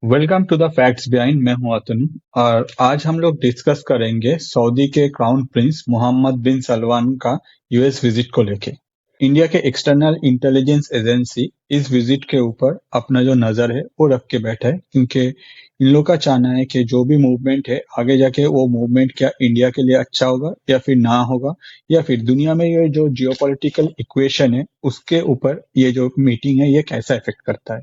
Welcome to the facts behind. मैं हूं अतनु और आज हम लोग डिस्कस करेंगे सऊदी के crown Prince Mohammad bin Salman का यूएस विजिट को लेके। इंडिया के एक्सटर्नल इंटेलिजेंस एजेंसी इस विजिट के ऊपर अपना जो नजर है वो रख के बैठा है, क्योंकि इन लोग का चाहना है कि जो भी मूवमेंट है आगे जाके वो मूवमेंट क्या इंडिया के लिए अच्छा होगा या फिर ना होगा, या फिर दुनिया में ये जो जियोपॉलिटिकल इक्वेशन है उसके ऊपर ये जो मीटिंग है ये कैसा इफेक्ट करता है।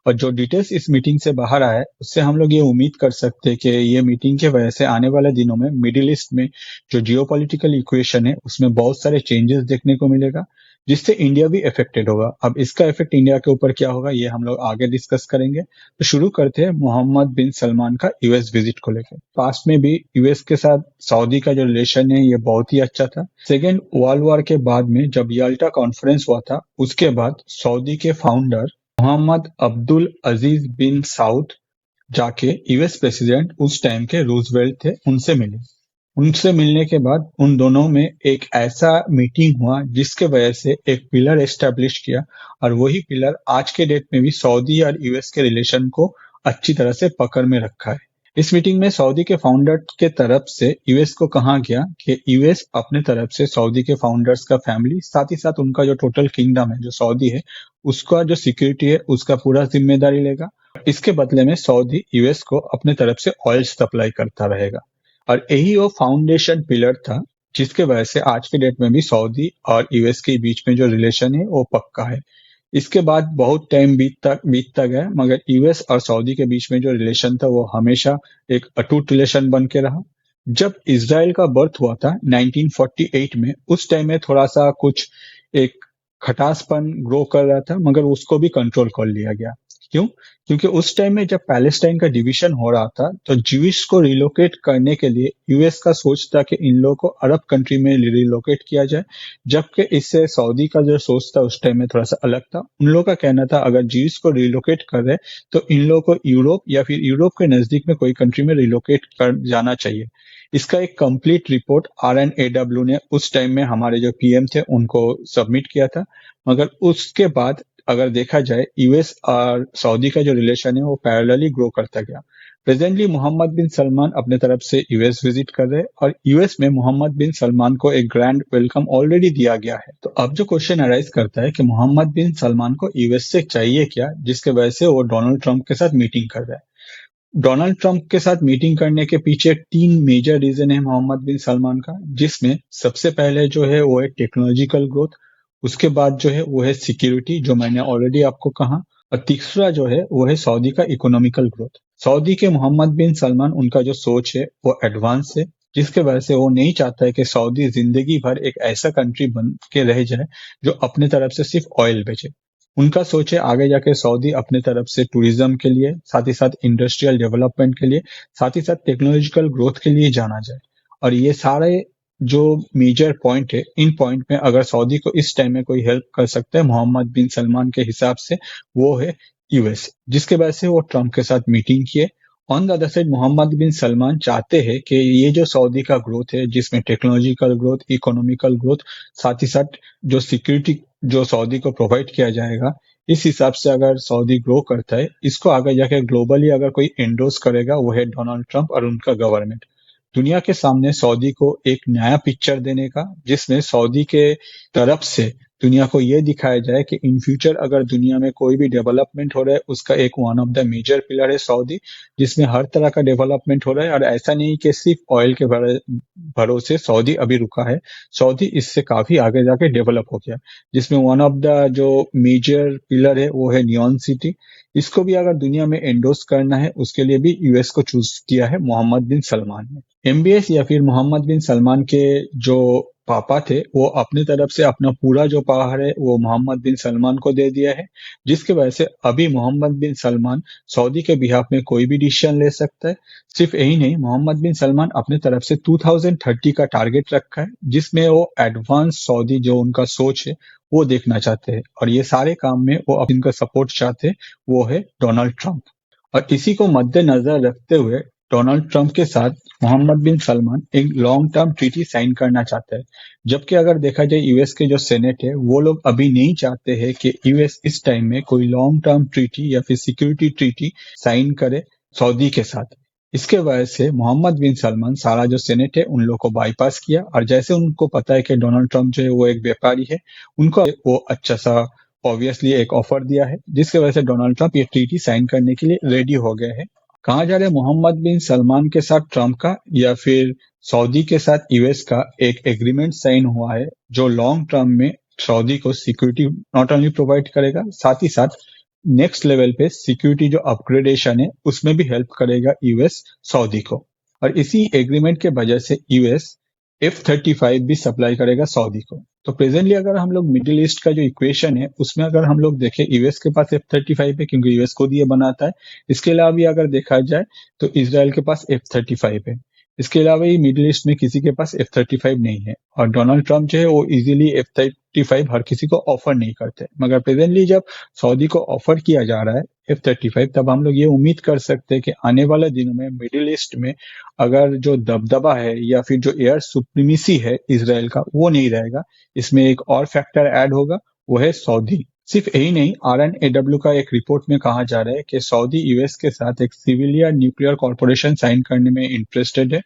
और जो डिटेल्स इस मीटिंग से बाहर आया है उससे हम लोग ये उम्मीद कर सकते हैं कि ये मीटिंग के वजह से आने वाले दिनों में मिडिल ईस्ट में जो जियोपॉलिटिकल इक्वेशन है उसमें बहुत सारे चेंजेस देखने को मिलेगा, जिससे इंडिया भी अफेक्टेड होगा। अब इसका इफेक्ट इंडिया के ऊपर क्या होगा ये हम लोग आगे डिस्कस करेंगे। तो शुरू करते हैं मोहम्मद बिन सलमान का यूएस विजिट को लेकर। पास्ट में भी यूएस के साथ सऊदी का जो रिलेशन है ये बहुत ही अच्छा था। सेकेंड वर्ल्ड वॉर के बाद में जब याल्टा कॉन्फ्रेंस हुआ था उसके बाद सऊदी के फाउंडर मोहम्मद अब्दुल अजीज बिन साउद जाके यूएस प्रेसिडेंट उस टाइम के रूजवेल्ट थे उनसे मिले। उनसे मिलने के बाद उन दोनों में एक ऐसा मीटिंग हुआ जिसके वजह से एक पिलर एस्टेब्लिश किया, और वही पिलर आज के डेट में भी सऊदी और यूएस के रिलेशन को अच्छी तरह से पकड़ में रखा है। इस मीटिंग में सऊदी के फाउंडर के तरफ से यूएस को कहा गया कि यूएस अपने तरफ से सऊदी के फाउंडर्स का फैमिली, साथ ही साथ उनका जो टोटल किंगडम है जो सऊदी है उसका जो सिक्योरिटी है उसका पूरा जिम्मेदारी लेगा। इसके बदले में सऊदी यूएस को अपने तरफ से ऑयल सप्लाई करता रहेगा, और यही वो फाउंडेशन पिलर था जिसके वजह से आज के डेट में भी सऊदी और यूएस के बीच में जो रिलेशन है वो पक्का है। इसके बाद बहुत टाइम बीतता गया, मगर यूएस और सऊदी के बीच में जो रिलेशन था वो हमेशा एक अटूट रिलेशन बन के रहा। जब इसराइल का बर्थ हुआ था 1948 में, उस टाइम में थोड़ा सा कुछ एक खटासपन ग्रो कर रहा था, मगर उसको भी कंट्रोल कर लिया गया। क्यों? क्योंकि उस टाइम में जब पैलेस्टाइन का डिवीजन हो रहा था तो ज्यूइश को रिलोकेट करने के लिए यूएस का सोच था कि इन लोगों को अरब कंट्री में रिलोकेट किया जाए, जबकि इससे सऊदी का जो सोच था उस टाइम में थोड़ा सा अलग था। उन लोगों का कहना था अगर ज्यूइश को रिलोकेट कर रहे तो इन लोगों को यूरोप या फिर यूरोप के नजदीक में कोई कंट्री में रिलोकेट कर जाना चाहिए। इसका एक कंप्लीट रिपोर्ट RNAW ने उस टाइम में हमारे जो पीएम थे उनको सबमिट किया था। मगर उसके बाद अगर देखा जाए यूएस और सऊदी का जो रिलेशन है वो पैरेलली ग्रो करता गया। प्रेजेंटली मोहम्मद बिन सलमान अपने तरफ से यूएस विजिट कर रहे हैं और यूएस में मोहम्मद बिन सलमान को एक ग्रैंड वेलकम ऑलरेडी दिया गया है। तो अब जो क्वेश्चन अराइज करता है कि मोहम्मद बिन सलमान को यूएस से चाहिए क्या, जिसके वजह से वो डोनाल्ड ट्रंप के साथ मीटिंग कर रहा है। डोनाल्ड ट्रंप के साथ मीटिंग करने के पीछे तीन मेजर रीजन है मोहम्मद बिन सलमान का, जिसमें सबसे पहले जो है वो है टेक्नोलॉजिकल ग्रोथ, उसके बाद जो है वो है सिक्योरिटी जो मैंने ऑलरेडी आपको कहा, और तीसरा जो है वो है सऊदी का इकोनॉमिकल ग्रोथ। सऊदी के मोहम्मद बिन सलमान उनका जो सोच है वो एडवांस है, जिसके वजह से वो नहीं चाहता है कि सऊदी जिंदगी भर एक ऐसा कंट्री बन के रह जाए जो अपने तरफ से सिर्फ ऑयल बेचे। उनका सोच है आगे जाके सऊदी अपने तरफ से टूरिज्म के लिए, साथ ही साथ इंडस्ट्रियल डेवलपमेंट के लिए, साथ ही साथ टेक्नोलॉजिकल ग्रोथ के लिए जाना जाए। और ये सारे जो मेजर पॉइंट है, इन पॉइंट में अगर सऊदी को इस टाइम में कोई हेल्प कर सकता है मोहम्मद बिन सलमान के हिसाब से, वो है यूएस, जिसके वजह से वो ट्रंप के साथ मीटिंग किए। On the other side Mohammed bin Salman चाहते हैं कि ये जो सऊदी का ग्रोथ है जिसमें टेक्नोलॉजिकल ग्रोथ, इकोनॉमिकल ग्रोथ, साथ ही साथ जो सिक्योरिटी जो सऊदी को प्रोवाइड किया जाएगा, इस हिसाब से अगर सऊदी ग्रो करता है, इसको आगे जाके ग्लोबली अगर कोई एंडोर्स करेगा वो है डोनाल्ड ट्रंप और उनका गवर्नमेंट। दुनिया के सामने सऊदी को एक नया पिक्चर देने का, जिसमें सऊदी के तरफ से दुनिया को यह दिखाया जाए कि इन फ्यूचर अगर दुनिया में कोई भी डेवलपमेंट हो रहा है उसका एक one of the major pillar है सऊदी, जिसमें हर तरह का डेवलपमेंट हो रहा है। और ऐसा नहीं कि सिर्फ ऑयल के भरोसे सऊदी अभी रुका है, सऊदी इससे काफी आगे जाके डेवलप हो गया, जिसमें वन ऑफ द जो मेजर पिलर है वो है नियॉन सिटी। इसको भी अगर दुनिया में एंडोर्स करना है उसके लिए भी यूएस को चूज किया है मोहम्मद बिन सलमान ने। एमबीएस या फिर मोहम्मद बिन सलमान के जो पापा थे वो अपनी तरफ से अपना पूरा जो पावर है वो मोहम्मद बिन सलमान को दे दिया है, जिसकी वजह से अभी मोहम्मद बिन सलमान सऊदी के बिहाफ में कोई भी डिसीजन ले सकता है। सिर्फ यही नहीं, मोहम्मद बिन सलमान अपनी तरफ से 2030 का टारगेट रखा है, जिसमें वो एडवांस सऊदी जो उनका सोच है वो देखना चाहते हैं, और ये सारे काम में वो इनका सपोर्ट चाहते हैं वो है डोनाल्ड ट्रंप। और इसी को मद्देनजर रखते हुए डोनाल्ड ट्रंप के साथ मोहम्मद बिन सलमान एक लॉन्ग टर्म ट्रीटी साइन करना चाहता है। जबकि अगर देखा जाए यूएस के जो सेनेट है वो लोग अभी नहीं चाहते हैं कि यूएस इस टाइम में कोई लॉन्ग टर्म ट्रीटी या फिर सिक्योरिटी ट्रीटी साइन करे सऊदी के साथ। इसके वजह से मोहम्मद बिन सलमान सारा जो सेनेट है उन लोगों को बाईपास किया, और जैसे उनको पता है कि डोनाल्ड ट्रंप जो है वो एक व्यापारी है, उनको वो अच्छा सा ऑब्वियसली एक ऑफर दिया है, जिसकी वजह से डोनाल्ड ट्रंप ये ट्रीटी साइन करने के लिए रेडी हो गए हैं। कहा जा रहा है मोहम्मद बिन सलमान के साथ ट्रंप का या फिर सऊदी के साथ यूएस का एक एग्रीमेंट साइन हुआ है, जो लॉन्ग टर्म में सऊदी को सिक्योरिटी नॉट ओनली प्रोवाइड करेगा, साथ ही साथ नेक्स्ट लेवल पे सिक्योरिटी जो अपग्रेडेशन है उसमें भी हेल्प करेगा यूएस सऊदी को। और इसी एग्रीमेंट के वजह से यूएस F-35 भी सप्लाई करेगा सऊदी को। तो प्रेजेंटली अगर हम लोग मिडिल ईस्ट का जो इक्वेशन है उसमें अगर हम लोग देखें, यूएस के पास F-35 है क्योंकि यूएस खुद ये बनाता है। इसके अलावा भी अगर देखा जाए तो इसराइल के पास F-35 है। इसके अलावा ही मिडिल ईस्ट में किसी के पास F-35 नहीं है, और डोनाल्ड ट्रंप जो है वो इजीली F-35 हर किसी को ऑफर नहीं करते। मगर प्रेजेंटली जब सऊदी को ऑफर किया जा रहा है F-35, तब हम लोग ये उम्मीद कर सकते हैं कि आने वाले दिनों में मिडिल ईस्ट में अगर जो दबदबा है या फिर जो एयर सुप्रीमेसी है इसराइल का वो नहीं रहेगा। इसमें एक और फैक्टर ऐड होगा, वो है सऊदी। सिर्फ यही नहीं, RNAW का एक रिपोर्ट में कहा जा रहा है कि सऊदी यूएस के साथ एक सिविलियन न्यूक्लियर कॉर्पोरेशन साइन करने में इंटरेस्टेड है।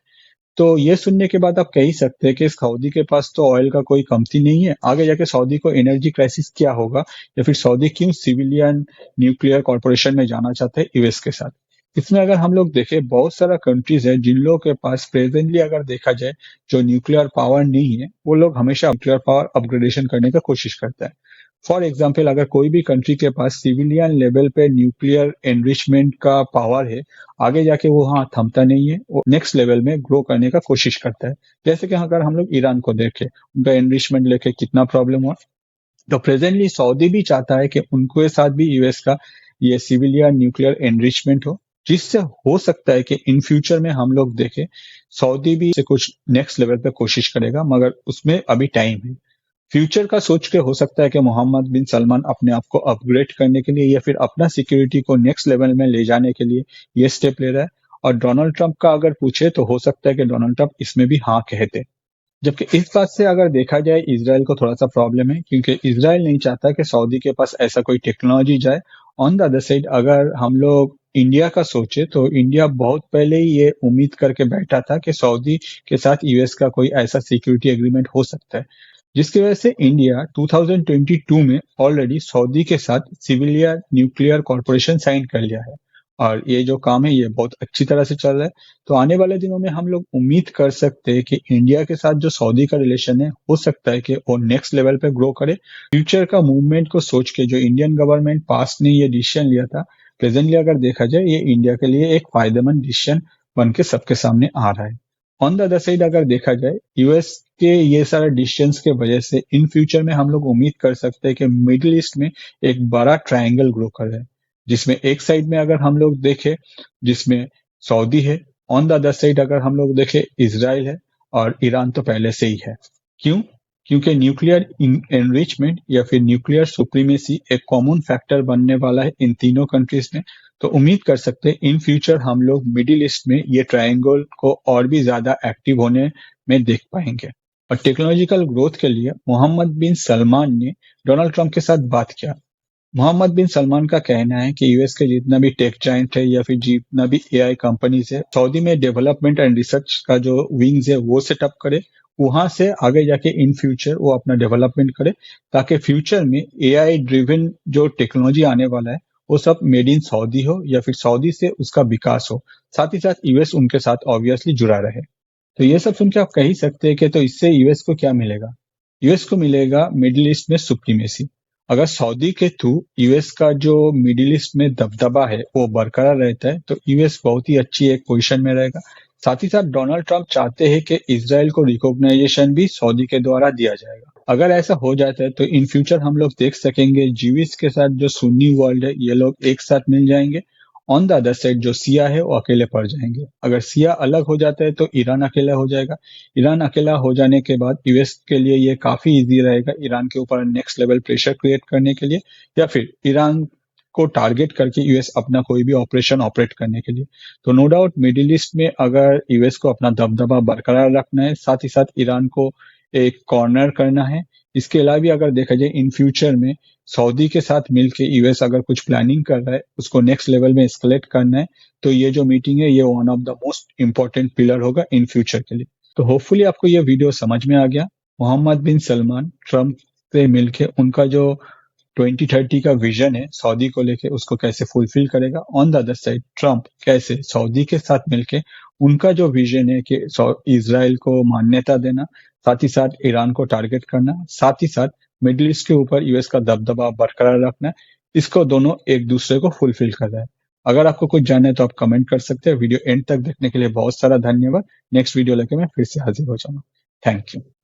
तो ये सुनने के बाद आप कह ही सकते हैं कि सऊदी के पास तो ऑयल का कोई कमती नहीं है, आगे जाके सऊदी को एनर्जी क्राइसिस क्या होगा, या फिर सऊदी क्यों सिविलियन न्यूक्लियर कॉर्पोरेशन में जाना चाहते हैं यूएस के साथ। इसमें अगर हम लोग देखें, बहुत सारा कंट्रीज है जिन लोगों के पास प्रेजेंटली अगर देखा जाए जो न्यूक्लियर पावर नहीं है, वो लोग हमेशा न्यूक्लियर पावर अपग्रेडेशन करने का कोशिश करता है। फॉर एग्जाम्पल, अगर कोई भी कंट्री के पास सिविलियन लेवल पे न्यूक्लियर एनरिचमेंट का पावर है, आगे जाके वो वहां थमता नहीं है, वो नेक्स्ट लेवल में ग्रो करने का कोशिश करता है। जैसे कि अगर हम लोग ईरान को देखें, उनका एनरिचमेंट लेके कितना प्रॉब्लम हुआ। तो प्रेजेंटली सऊदी भी चाहता है कि उनके साथ भी यूएस का ये सिविलियन न्यूक्लियर एनरिचमेंट हो, जिससे हो सकता है कि इन फ्यूचर में हम लोग देखें सऊदी भी से कुछ नेक्स्ट लेवल पे कोशिश करेगा, मगर उसमें अभी टाइम है। फ्यूचर का सोच के हो सकता है कि मोहम्मद बिन सलमान अपने आप को अपग्रेड करने के लिए या फिर अपना सिक्योरिटी को नेक्स्ट लेवल में ले जाने के लिए ये स्टेप ले रहा है। और डोनाल्ड ट्रंप का अगर पूछे तो हो सकता है कि डोनाल्ड ट्रंप इसमें भी हाँ कहते। जबकि इस बात से अगर देखा जाए, इसराइल को थोड़ा सा प्रॉब्लम है, क्योंकि इसराइल नहीं चाहता कि सऊदी के पास ऐसा कोई टेक्नोलॉजी जाए। ऑन द अदर साइड अगर हम लोग इंडिया का सोचे तो इंडिया बहुत पहले ही ये उम्मीद करके बैठा था कि सऊदी के साथ यूएस का कोई ऐसा सिक्योरिटी एग्रीमेंट हो सकता है, जिसकी वजह से इंडिया 2022 में ऑलरेडी सऊदी के साथ सिविलियन न्यूक्लियर कॉर्पोरेशन साइन कर लिया है, और ये जो काम है ये बहुत अच्छी तरह से चल रहा है। तो आने वाले दिनों में हम लोग उम्मीद कर सकते हैं कि इंडिया के साथ जो सऊदी का रिलेशन है हो सकता है कि वो नेक्स्ट लेवल पे ग्रो करे। फ्यूचर का मूवमेंट को सोच के जो इंडियन गवर्नमेंट पास ने ये डिसीजन लिया था, प्रेजेंटली अगर देखा जाए ये इंडिया के लिए एक फायदेमंद डिसीजन बन के सबके सामने आ रहा है। ऑन द अदर साइड अगर देखा जाए, यूएस के ये सारे डिसीजंस के वजह से इन फ्यूचर में हम लोग उम्मीद कर सकते हैं कि मिडिल ईस्ट में एक बड़ा ट्रायंगल ग्रो कर रहा है, जिसमें एक साइड में अगर हम लोग देखें जिसमें सऊदी है, ऑन द अदर साइड अगर हम लोग देखें इसराइल है, और ईरान तो पहले से ही है। क्यों? क्योंकि न्यूक्लियर एनरिचमेंट या फिर न्यूक्लियर सुप्रीमेसी एक कॉमन फैक्टर बनने वाला है इन तीनों कंट्रीज में। तो उम्मीद कर सकते हैं इन फ्यूचर हम लोग मिडिल ईस्ट में ये ट्रायंगल को और भी ज्यादा एक्टिव होने में देख पाएंगे। और टेक्नोलॉजिकल ग्रोथ के लिए मोहम्मद बिन सलमान ने डोनाल्ड ट्रंप के साथ बात किया। मोहम्मद बिन सलमान का कहना है कि यूएस के जितना भी टेक जाइंट है या फिर जितना भी एआई कंपनीज है, सऊदी में डेवलपमेंट एंड रिसर्च का जो विंग्स है वो सेटअप करे, वहां से आगे जाके इन फ्यूचर वो अपना डेवलपमेंट करे, ताकि फ्यूचर में एआई ड्रिवन जो टेक्नोलॉजी आने वाला है वो सब मेड इन सऊदी हो या फिर सऊदी से उसका विकास हो, साथ ही साथ यूएस उनके साथ ऑब्वियसली जुड़ा रहे। तो ये सब सुन के आप कह ही सकते हैं कि तो इससे यूएस को क्या मिलेगा। यूएस को मिलेगा मिडिल ईस्ट में सुप्रीमेसी। अगर सऊदी के थ्रू यूएस का जो मिडिल ईस्ट में दबदबा है वो बरकरार रहता है, तो यूएस बहुत ही अच्छी एक पोजीशन में रहेगा। साथ ही साथ डोनाल्ड ट्रंप चाहते हैं कि इसराइल को रिकॉग्नाइजेशन भी सऊदी के द्वारा दिया जाएगा। अगर ऐसा हो जाता है तो इन फ्यूचर हम लोग देख सकेंगे जीविस के साथ जो सुन्नी वर्ल्ड है ये लोग एक साथ मिल जाएंगे। ऑन द अदर साइड जो सिया है वो अकेले पड़ जाएंगे। अगर सिया अलग हो जाता है तो ईरान अकेला हो जाएगा। ईरान अकेला हो जाने के बाद यूएस के लिए ये काफी इजी रहेगा ईरान के ऊपर नेक्स्ट लेवल प्रेशर क्रिएट करने के लिए, या फिर ईरान को टारगेट करके यूएस अपना कोई भी ऑपरेशन ऑपरेट करने के लिए। तो नो डाउट मिडिल ईस्ट में अगर यूएस को अपना दबदबा बरकरार रखना है, साथ ही साथ ईरान को एक कॉर्नर करना है। इसके अलावा भी अगर देखा जाए इन फ्यूचर में सऊदी के साथ मिलके यूएस अगर कुछ प्लानिंग कर रहा है, उसको नेक्स्ट लेवल में एस्केलेट करना है, तो ये जो मीटिंग है ये one of the most important pillar होगा इन फ्यूचर के लिए। तो होपफुली आपको ये वीडियो समझ में आ गया। मोहम्मद बिन सलमान ट्रम्प से मिलके उनका जो 2030 का विजन है सऊदी को लेके उसको कैसे फुलफिल करेगा। On the other side Trump कैसे सऊदी के साथ मिलके उनका जो विजन है कि इजराइल को मान्यता देना, साथ ही साथ ईरान को टारगेट करना, साथ ही साथ मिडिल ईस्ट के ऊपर यूएस का दबदबा बरकरार रखना, इसको दोनों एक दूसरे को फुलफिल कर रहा है। अगर आपको कुछ जानना है तो आप कमेंट कर सकते हैं। वीडियो एंड तक देखने के लिए बहुत सारा धन्यवाद। नेक्स्ट वीडियो लेके मैं फिर से हाजिर हो जाऊंगा। Thank you.